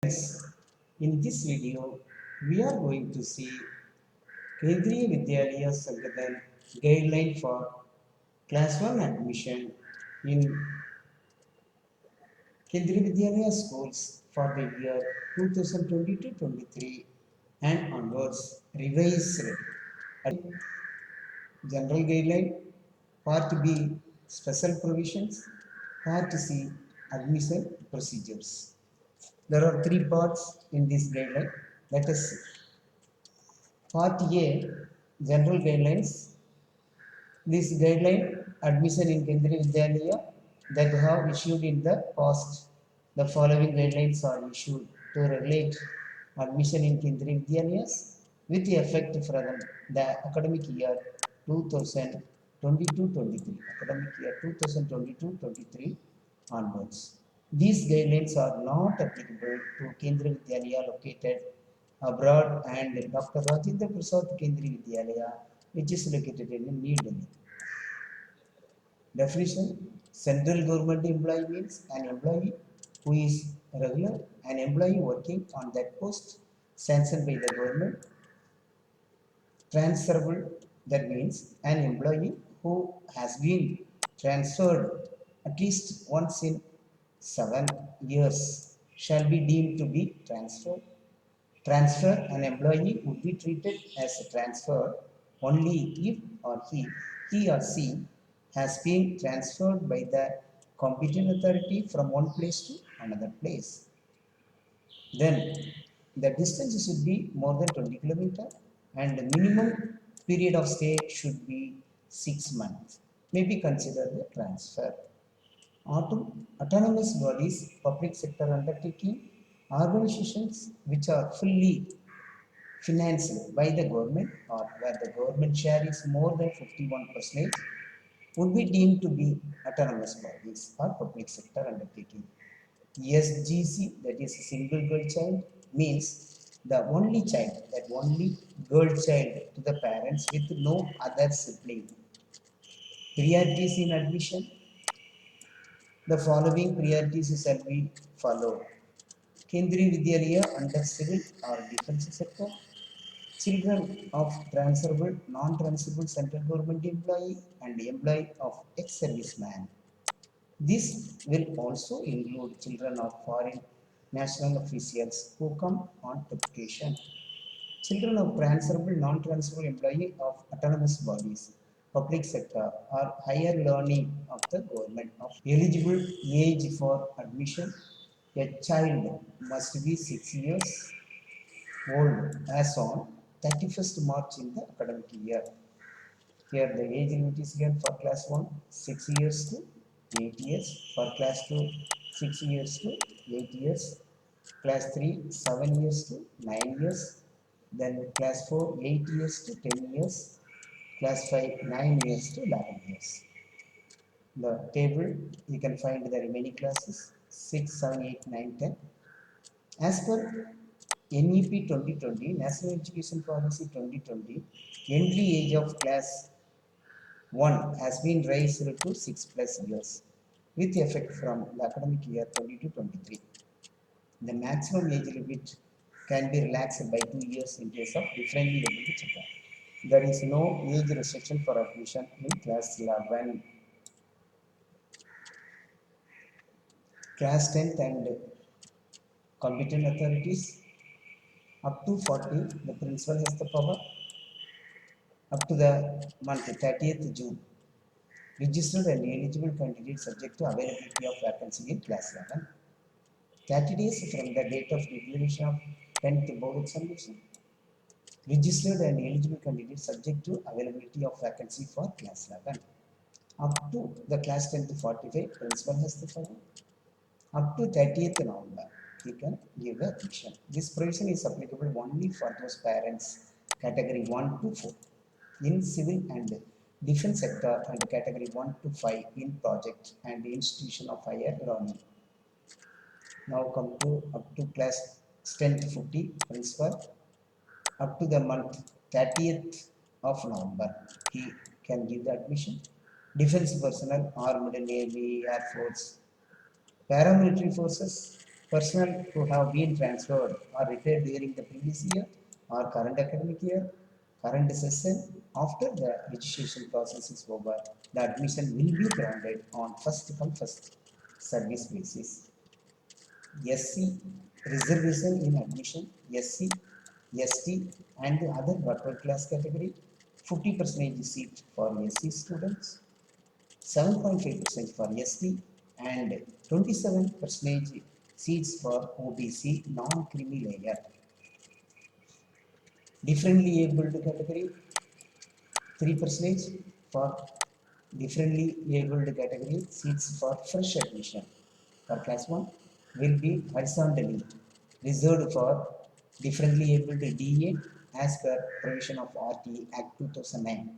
In this video, we are going to see Kendriya Vidyalaya Sangadan guideline for Class 1 admission in Kendriya Vidyalaya schools for the year 2022-23 and onwards. Revised General Guideline, Part B Special Provisions, Part C Admission Procedures. There are three parts in this guideline. Let us see. Part A General Guidelines. This guideline admission in Kendriya Vidyalaya that have issued in the past. The following guidelines are issued to regulate admission in Kendriya Vidyalayas with effect from the academic year 2022-23. Academic year 2022-23 onwards. These guidelines are not applicable to Kendriya Vidyalaya located abroad and Dr. Rajendra Prasad Kendriya Vidyalaya, which is located in New Delhi. Definition: Central government employee means an employee who is regular, an employee working on that post sanctioned by the government. Transferable, that means an employee who has been transferred at least once in 7 years shall be deemed to be transferred. Transfer: an employee would be treated as a transfer only if or he or she has been transferred by the competent authority from one place to another place. Then the distance should be more than 20 km and the minimum period of stay should be 6 months. May be considered the transfer. Autonomous bodies, public sector undertaking, organizations which are fully financed by the government or where the government share is more than 51% would be deemed to be autonomous bodies or public sector undertaking. SGC, that is single girl child, means the only child, that only girl child to the parents with no other sibling. Priorities in admission: the following priorities shall be followed. Kendriya Vidyalaya under civil or defense sector, children of transferable, non-transferable central government employee and employee of ex-serviceman. This will also include children of foreign national officials who come on application. Children of transferable, non-transferable employee of autonomous bodies, public sector or higher learning of the government. Of eligible age for admission: a child must be 6 years old as on 31st March in the academic year. Here the age limit is given for class 1 6 years to 8 years, for class 2 6 years to 8 years, class 3 7 years to 9 years, then class 4 8 years to 10 years, class 5 9 years to 11 years. The table you can find the remaining classes 6, 7, 8, 9, 10. As per NEP 2020, National Education Policy 2020, entry age of class 1 has been raised to 6+ years with effect from the academic year 22-23. The maximum age limit can be relaxed by 2 years in case of differently able children. There is no age restriction for admission in class 11. Class 10th and competent authorities up to 40, the principal has the power. Up to the month 30th June, registered and eligible candidates subject to availability of vacancy in class 11. 30 days from the date of declaration of 10th board examination, registered and eligible candidates subject to availability of vacancy for class 11. Up to the class 10 to 45, principal has the power. Up to 30th November, he can give the admission. This provision is applicable only for those parents category 1 to 4 in civil and defense sector and category 1 to 5 in project and institution of higher learning. Now come to up to class 10 to 50, principal. Up to the month 30th of November, he can give the admission. Defense personnel, armed, navy, air force, paramilitary forces, Personnel who have been transferred or retired during the previous year or current academic year, current session, after the registration process is over, the admission will be granted on first come first service basis. SC reservation in admission, SC, ST and the other backward class category, 50% seat for SC students, 7.5% for ST and 27% seats for OBC non-creamy layer. Differently abled category, 3% for differently abled category seats for fresh admission for class 1 will be horizontally reserved for differently abled DA as per provision of RT Act 2009.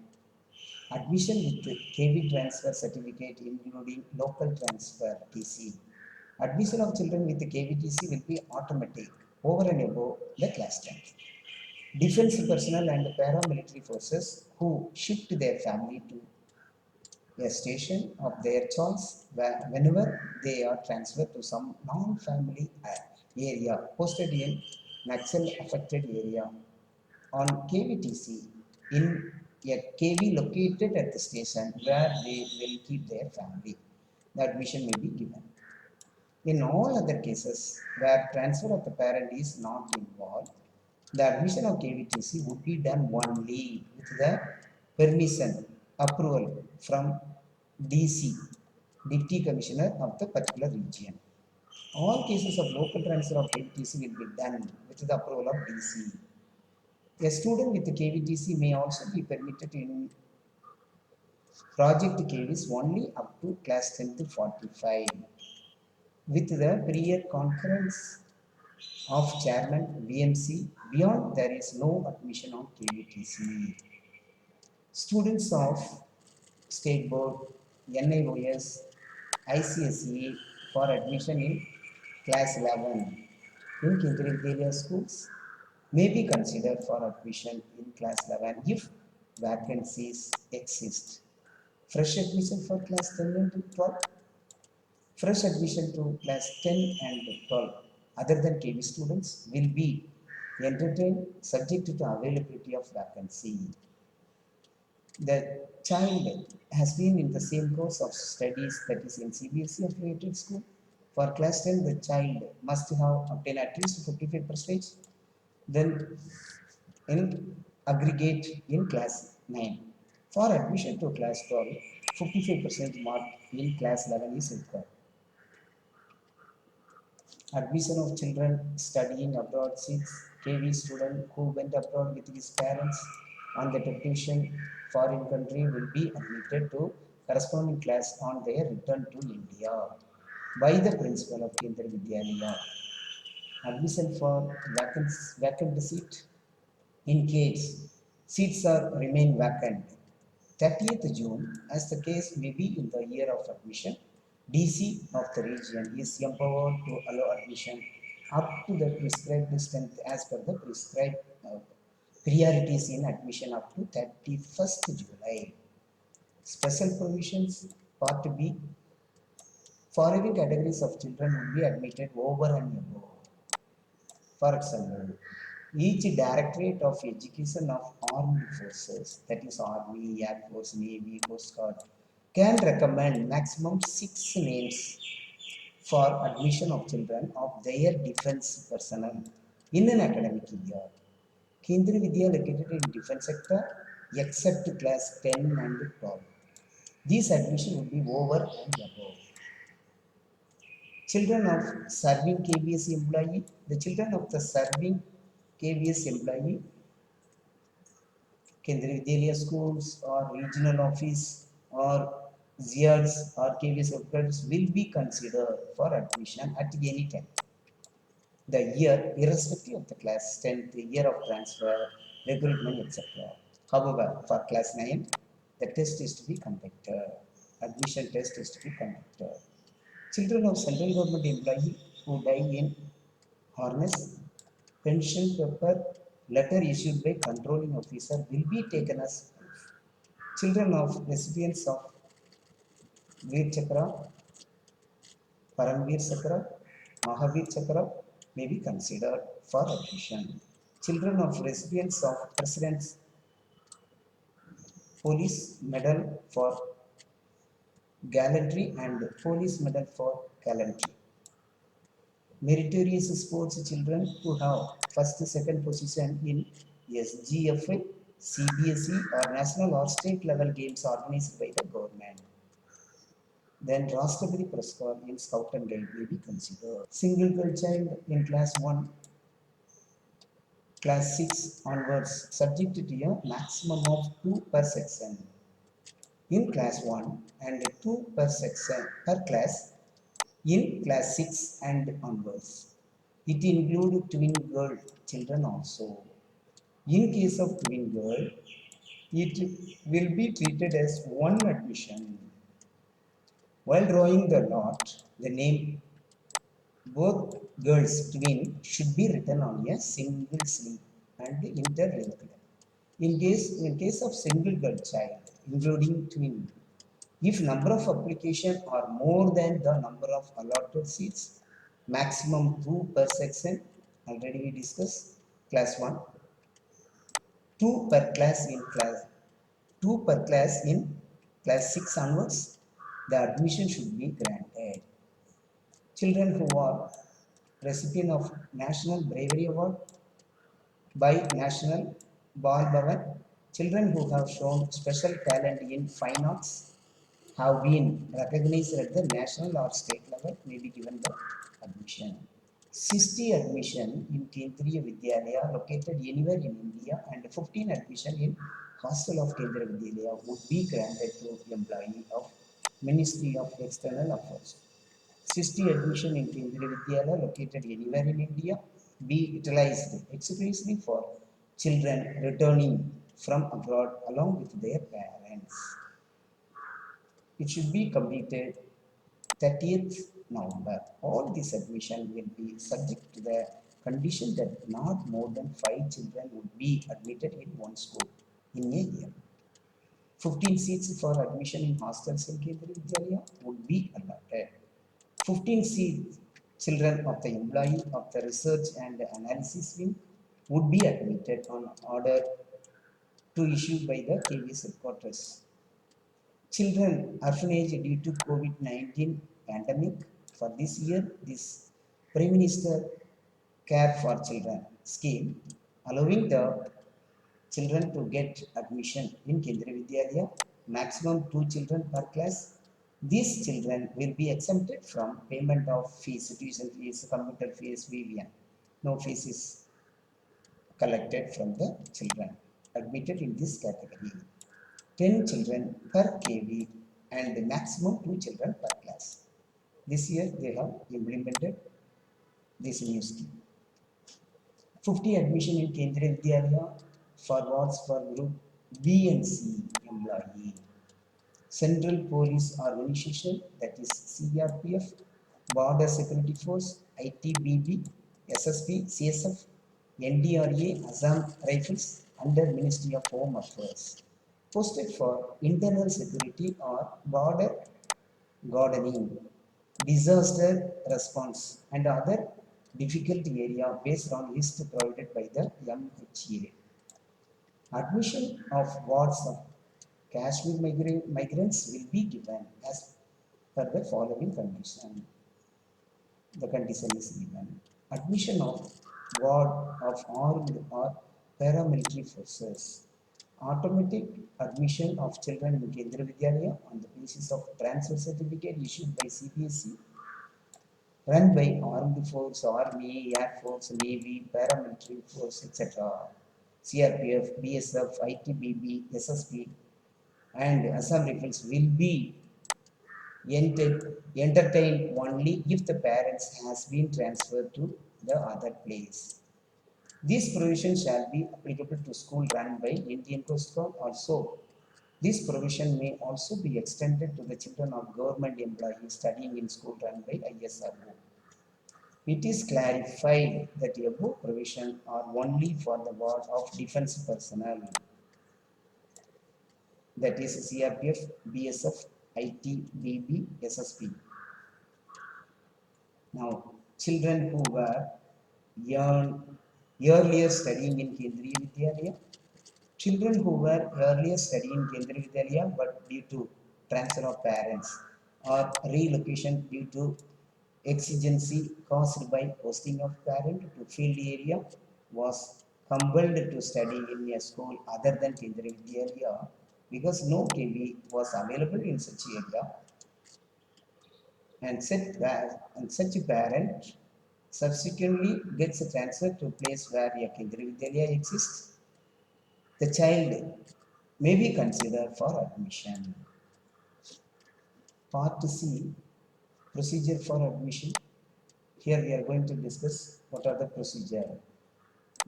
Admission with KV transfer certificate including local transfer TC. Admission of children with KVTC will be automatic over and above the class 10. Defense personnel and paramilitary forces who shift their family to a station of their choice whenever they are transferred to some non-family area posted in Naxal affected area on KVTC in a KV located at the station where they will keep their family. The admission may be given. In all other cases where transfer of the parent is not involved, the admission of KVTC would be done only with the permission, approval from DC, Deputy Commissioner of the particular region. All cases of local transfer of KVTC will be done with the approval of DC. A student with the KVTC may also be permitted in project KVs only up to class 10 to 45 with the prior concurrence of chairman VMC. Beyond there is no admission on KVTC. Students of State Board, NIOS, ICSE for admission in class 11 in Kendriya Vidyalaya schools may be considered for admission in class 11 if vacancies exist. Fresh admission for class 10 and 12. Fresh admission to class 10 and 12 other than KV students will be entertained subject to availability of vacancy. The child has been in the same course of studies that is in CBSE affiliated school. For class 10, the child must have obtained at least 55%. Then in aggregate in class 9. For admission to class 12, 55% mark in class 11 is required. Admission of children studying abroad seats. KV student who went abroad with his parents on the deputation foreign country will be admitted to corresponding class on their return to India by the principal of Kendriya Vidyalaya. Admission for vacant seat in case seats are remain vacant 30th June, as the case may be in the year of admission, DC of the region is empowered to allow admission up to the prescribed strength as per the prescribed priorities in admission up to 31st July. Special provisions, Part B, following categories of children will be admitted over and above. For example, each Directorate of Education of Armed Forces, that is Army, Air Force, Navy, Coast Guard, can recommend maximum 6 names for admission of children of their defense personnel in an academic year. Kendriya Vidya located in defense sector except class 10 and 12. These admission will be over and above. Children of serving KBS employee, the children of the serving KBS employee, Kendriya Vidyalaya schools or regional office or ZIADs or KBS workers will be considered for admission at any time. The year, irrespective of the class 10, the year of transfer, recruitment, etc. However, for class 9, the test is to be conducted. Admission test is to be conducted. Children of central government employee who die in harness, pension paper, letter issued by controlling officer will be taken as proof. Children of recipients of Veer Chakra, Paramveer Chakra, Mahavir Chakra may be considered for admission. Children of recipients of President's Police Medal for Gallantry and Police Medal for Gallantry. Meritorious sports children who have first, second position in SGFA, CBSE or national or state level games organized by the government. Then Rashtrapati Puraskar in Scout and Guide may be considered. Single girl child in class 1, class 6 onwards subjected to a maximum of 2 per section. In class 1 and 2 per section per class in class 6 and onwards. It includes twin girl children also. In case of twin girl, it will be treated as one admission. While drawing the lot, the name both girls twin should be written on a single sleeve and interlinked. In case of single girl child, including twin, if number of applications are more than the number of allotted seats, maximum 2 per section, already we discussed, class 1, 2 per class in class, 2 per class in class 6 onwards, the admission should be granted. Children who are recipient of National Bravery Award by National Bal Bhavan, children who have shown special talent in fine arts have been recognized at the national or state level may be given the admission. 60 admission in Kendriya Vidyalaya located anywhere in India and 15 admission in hostel of Kendriya Vidyalaya would be granted to employee of Ministry of External Affairs. 60 admission in Kendriya Vidyalaya located anywhere in India be utilized exclusively for children returning from abroad along with their parents. It should be completed 30th November. All this admission will be subject to the condition that not more than 5 children would be admitted in one school in a year. 15 seats for admission in hostels in Kendriya Vidyalaya would be allotted. 15 seats children of the employee of the research and analysis wing would be admitted on order to issue by the KVS headquarters. Children orphanage due to COVID-19 pandemic. For this year, this Prime Minister Care for Children scheme allowing the children to get admission in Kendriya Vidyalaya, maximum 2 children per class. These children will be exempted from payment of fees, tuition fees, computer fees, VVN. No fees is collected from the children admitted in this category. 10 children per KV and the maximum 2 children per class. This year they have implemented this new scheme. 50 admission in Kendriya Vidyalaya for wards for group B and C employee. Central Police Organization, that is CRPF, Border Security Force, ITBB, SSP, CSF, NDRA, Assam Rifles under Ministry of Home Affairs, posted for internal security or border gardening, disaster response, and other difficult area based on list provided by the MHA. Admission of wards of Kashmir migrants will be given as per the following condition. The condition is given. Admission of ward of armed or paramilitary forces. Automatic admission of children in Kendriya Vidyalaya on the basis of transfer certificate issued by CBSE, run by armed force, army, air force, navy, paramilitary force, etc. CRPF, BSF, ITBB, SSP, and Assam Rifles will be entertained only if the parents has been transferred to the other place. This provision shall be applicable to school run by Indian Coast Guard also. This provision may also be extended to the children of government employees studying in school run by ISRO. It is clarified that the above provision are only for the ward of defense personnel, that is CRPF, BSF, ITBB, SSP. Now, children who were young, earlier studying in Kendriya Vidyalaya, children who were earlier studying in Kendriya Vidyalaya but due to transfer of parents or relocation due to exigency caused by posting of parent to field area was compelled to study in a school other than Kendriya Vidyalaya because no KV was available in such area, and such a parent subsequently gets a transfer to a place where a Kendriya Vidyalaya exists, the child may be considered for admission. Part C, procedure for admission. Here we are going to discuss what are the procedure.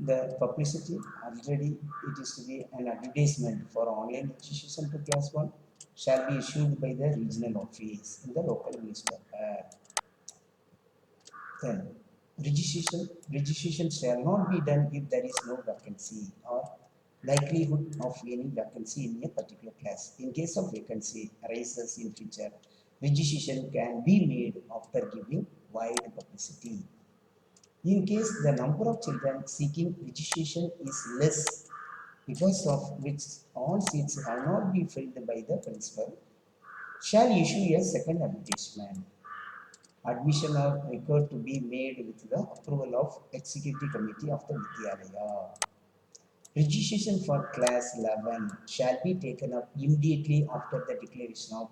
The publicity, already it is to be an advertisement for online registration to class 1 shall be issued by the regional office in the local newspaper. Then registration shall not be done if there is no vacancy or likelihood of any vacancy in a particular class. In case of vacancy arises in future, registration can be made after giving wide publicity. In case the number of children seeking registration is less, because of which all seats have not been filled by the principal, shall issue a second advertisement. Admission are required to be made with the approval of executive committee of the Vidyalaya. Registration for class 11 shall be taken up immediately after the declaration of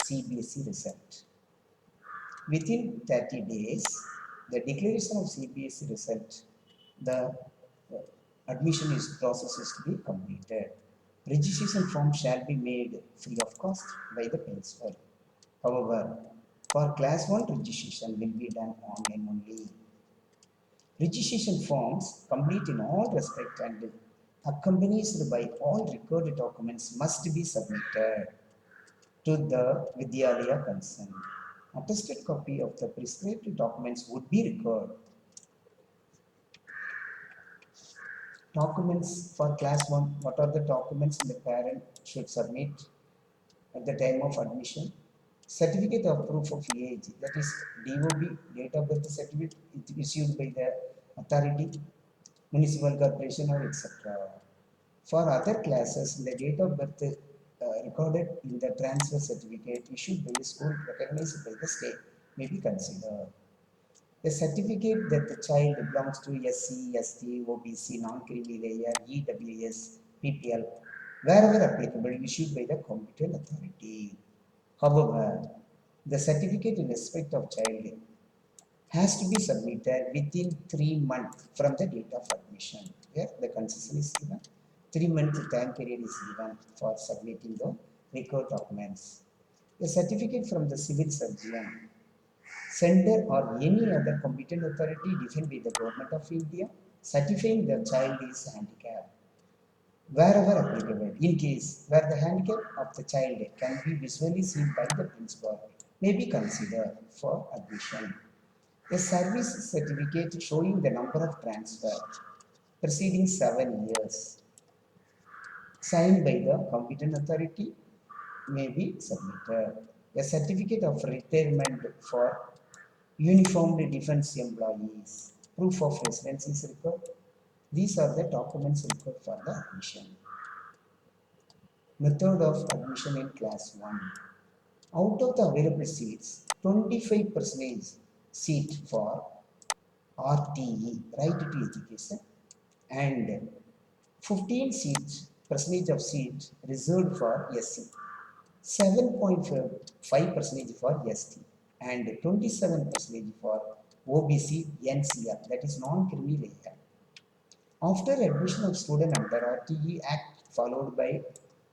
CBSE result. Within 30 days, the declaration of CBSE result, the admission process is to be completed. Registration form shall be made free of cost by the principal. However, for class 1 registration will be done online only. Registration forms complete in all respect and accompanied by all required documents must be submitted to the Vidyalaya concerned. Attested copy of the prescribed documents would be required. Documents for class 1, what are the documents the parent should submit at the time of admission? Certificate of proof of age, that is DOB, date of birth certificate, issued by the authority, municipal corporation or etc. For other classes, the date of birth recorded in the transfer certificate issued by the school recognized by the state may be considered. A certificate that the child belongs to SC, ST, OBC, non-creamy layer, EWS, PPL, wherever applicable, issued by the competent authority. However, the certificate in respect of child has to be submitted within 3 months from the date of admission. Here, the concession is given. 3 month time period is given for submitting the required documents. A certificate from the civil surgeon, sender or any other competent authority defined by the government of India certifying the child is handicapped wherever applicable. In case where the handicap of the child can be visually seen by the principal may be considered for admission. A service certificate showing the number of transfer preceding 7 years signed by the competent authority may be submitted. A certificate of retirement for uniformed defense employees, proof of residence is required. These are the documents required for the admission. Method of admission in class 1. Out of the available seats, 25% seat for RTE, Right to Education, and 15 seats, percentage of seats reserved for SC, 7.5% for ST, and 27% for OBC NCL, that is non-creamy layer. After admission of student under RTE Act followed by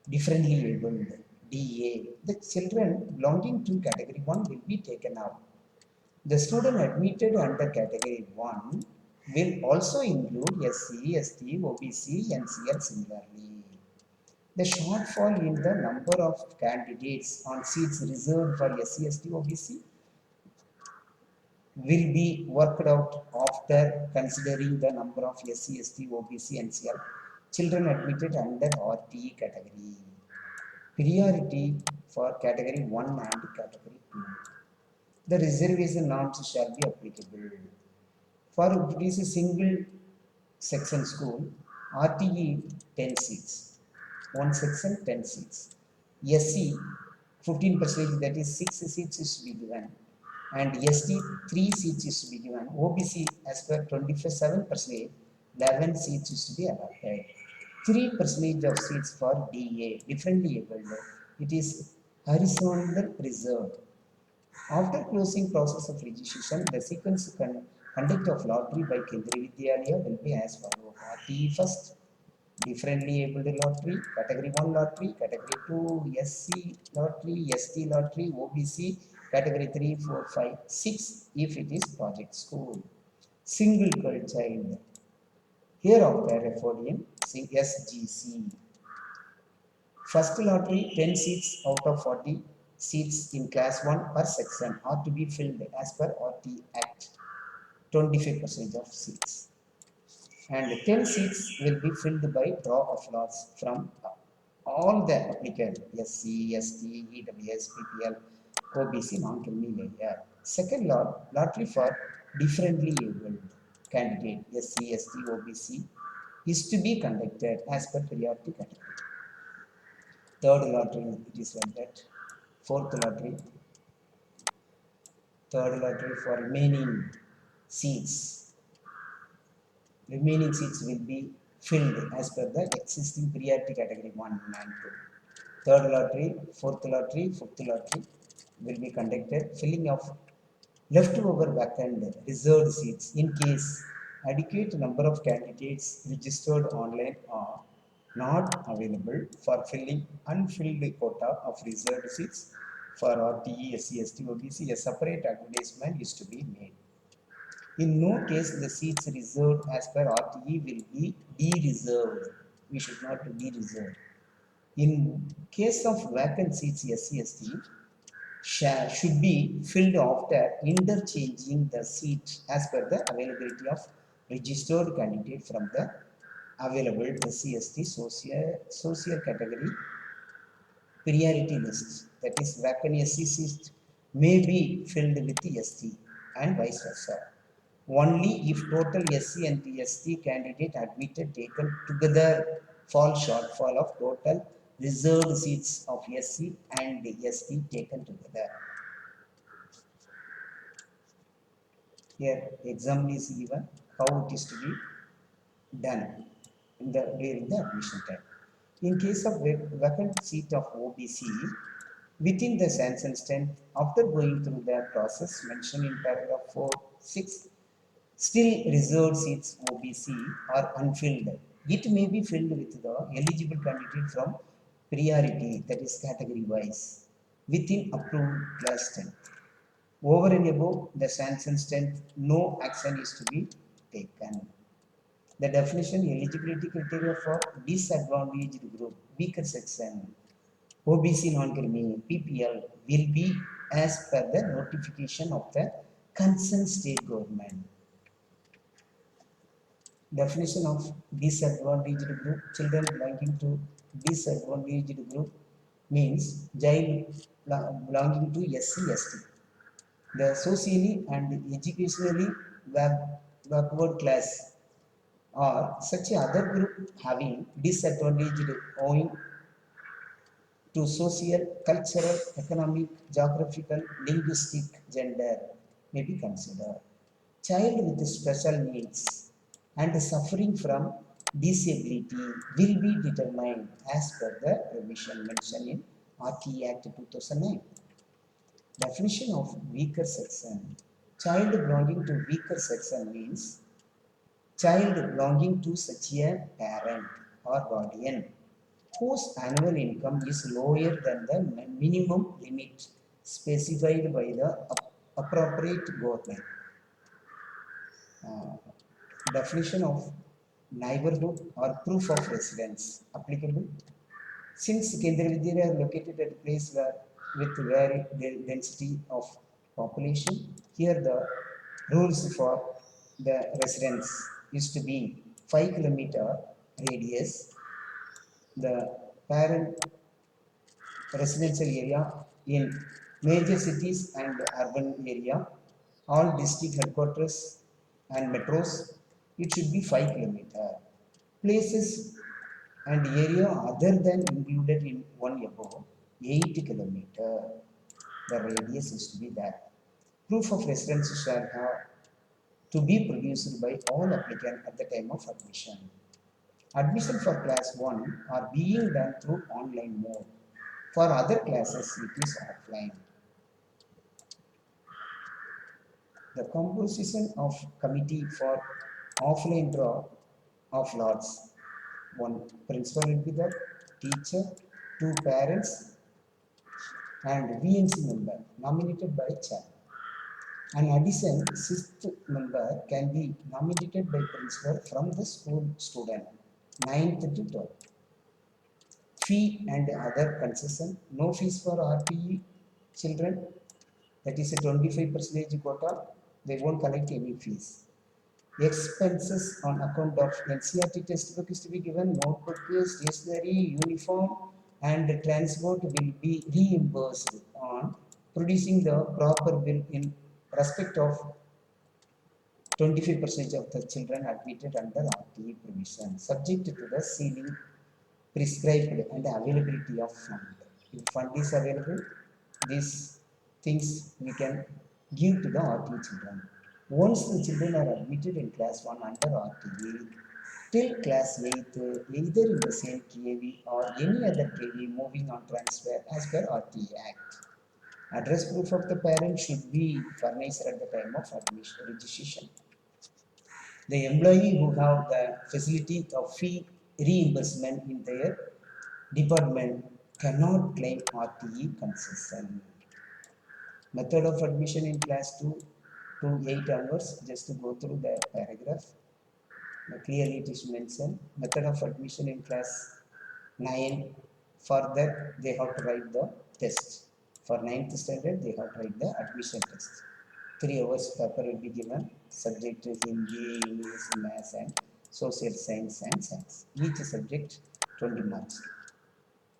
differently abled DA, the children belonging to category 1 will be taken out. The student admitted under category 1 will also include SC, ST, OBC, NCL similarly. The shortfall in the number of candidates on seats reserved for SC, ST, OBC will be worked out after considering the number of SC, ST, OBC, NCL children admitted under RTE category. Priority for category 1 and category 2. The reservation norms shall be applicable. For it is a single section school, RTE 10 seats. One section 10 seats. SC 15%, that is 6 seats is to be given. And ST 3 seats is to be given. OBC as per 27%, 11 seats is to be allotted. 3% of seats for DA, differently abled. It is horizontal reserve. After closing process of registration, the sequence conduct of lottery by Kendriya Vidyalaya will be as follows. RTE first, differently abled lottery, category 1 lottery, category 2 SC lottery, ST lottery, OBC, category 3, 4, 5, 6 if it is project school. Single child. Hereafter referred in SGC. First lottery, 10 seats out of 40 seats in class 1 per section are to be filled as per RT Act, 25% of seats. And 10 seats will be filled by draw of lots from all the applicants, SC, ST, EWS, PPL, OBC, non-criminal area. Second lottery for differently abled candidate, SC, ST, OBC, is to be conducted as per priority category. Third lottery, it is like that. Fourth lottery, third lottery for remaining seats. Remaining seats will be filled as per the existing priority category 1 and 2. Third lottery, fourth lottery, fifth lottery will be conducted. Filling of leftover vacant reserved seats in case adequate number of candidates registered online are not available for filling unfilled quota of reserved seats for RTE, SC, ST, OBC, a separate advertisement is to be made. In no case the seats reserved as per RTE will be de-reserved. We should not de-reserve. In case of vacant seats, SC, ST, should be filled after interchanging the seat as per the availability of registered candidate from the available SC, ST social category priority list. That is, vacant SC seat may be filled with ST and vice versa. Only if total SC and ST candidate admitted taken together fall shortfall of total reserved seats of SC and ST taken together. Here example is given how it is to be done during the admission time. In case of vacant seat of OBC, within the sanction strength, after going through the process mentioned in paragraph 4, 6, still reserved seats OBC are unfilled. It may be filled with the eligible candidate from priority, that is category wise, within approved class strength. Over and above the sanction strength, no action is to be taken. The definition eligibility criteria for disadvantaged group, weaker section, OBC non-criminal, PPL will be as per the notification of the concerned state government. Definition of disadvantaged group, children belonging to disadvantaged group means child belonging to SC, ST. The socially and educationally backward class or such other group having disadvantaged owing to social, cultural, economic, geographical, linguistic, gender may be considered. Child with special needs and suffering from disability will be determined as per the provision mentioned in RT Act 2009. Definition of weaker section. Child belonging to weaker section means child belonging to such a parent or guardian whose annual income is lower than the minimum limit specified by the appropriate government. Definition of neighborhood or proof of residence applicable. Since Kendriya Vidyalaya are located at a place with very density of population, here the rules for the residence is to be 5 km radius. The parent residential area in Major cities and urban area, all district headquarters and metros, it should be 5 kilometer. Places and area other than included in one above, 8 kilometer. The radius is to be that. Proof of residence shall have to be produced by all applicants at the time of admission. Admission for class 1 are being done through online mode. For other classes, it is offline. The composition of committee for offline draw of lots. One principal will be the teacher, two parents, and VNC member nominated by chair. In addition, sixth member can be nominated by principal from the school student, ninth to 12th. Fee and other concession, no fees for RTE children, that is a 25% quota, they won't collect any fees. Expenses on account of NCRT textbook is to be given, notebook, stationery, uniform, and transport will be reimbursed on producing the proper bill in respect of 25% of the children admitted under RTE provision, subject to the ceiling prescribed and availability of fund. If fund is available, these things we can give to the RTE children. Once the children are admitted in class 1 under RTE, till class 8, either in the same KV or any other KV moving on transfer as per RTE Act. Address proof of the parent should be furnished at the time of admission registration. The employee who have the facility of fee reimbursement in their department cannot claim RTE concession. Method of admission in class 2 to 8 hours, just to go through the paragraph. Clearly it is mentioned. Method of admission in class 9, for that they have to write the test. For 9th standard, they have to write the admission test. 3 hours paper will be given, subject to Hindi, English, Maths and Social Science and Science. Each subject 20 marks.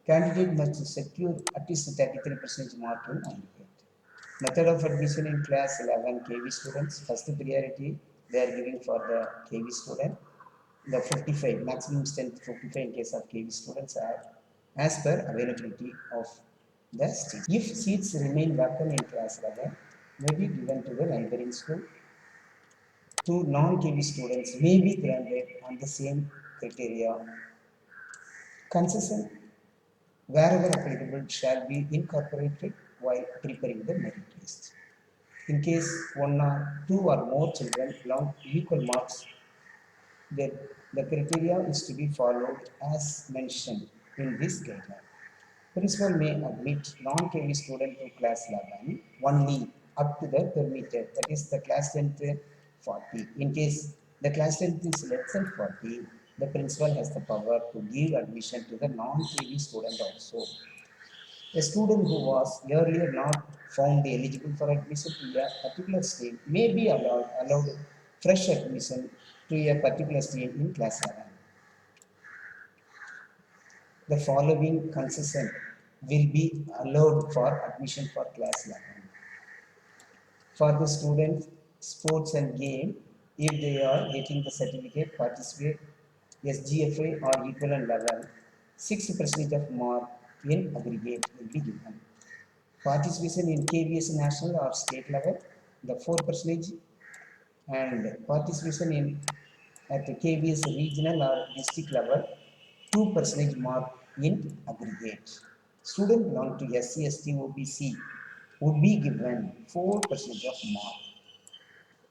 Candidate must secure at least 33% mark in aggregate. Method of admission in class 11 KV students. First priority they are giving for the KV student. The 55, maximum strength 55 in case of KV students are as per availability of the seats. If seats remain vacant in class 11, may be given to the neighboring school. Two non-KV students may be granted on the same criteria. Concession wherever applicable shall be incorporated while preparing the merit list. In case one or two or more children belong equal marks, the criteria is to be followed as mentioned in this guideline. Principal may admit non-KV student to class 11 only up to the permitted, that is the class length 40. In case the class length is less than 40, the principal has the power to give admission to the non-KV student also. A student who was earlier not found eligible for admission to a particular stream may be allowed fresh admission to a particular stream in class 11. The following concession will be allowed for admission for class 11. For the students, sports and game, if they are getting the certificate, participate SGFA or equivalent level, 6% of mark in aggregate will be given. Participation in KVS national or state level, the 4%, and participation in at the KVS regional or district level, 2% mark in aggregate. Student belong to SC, ST, OBC would be given 4% of mark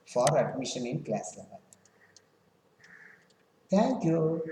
for admission in class level. Thank you.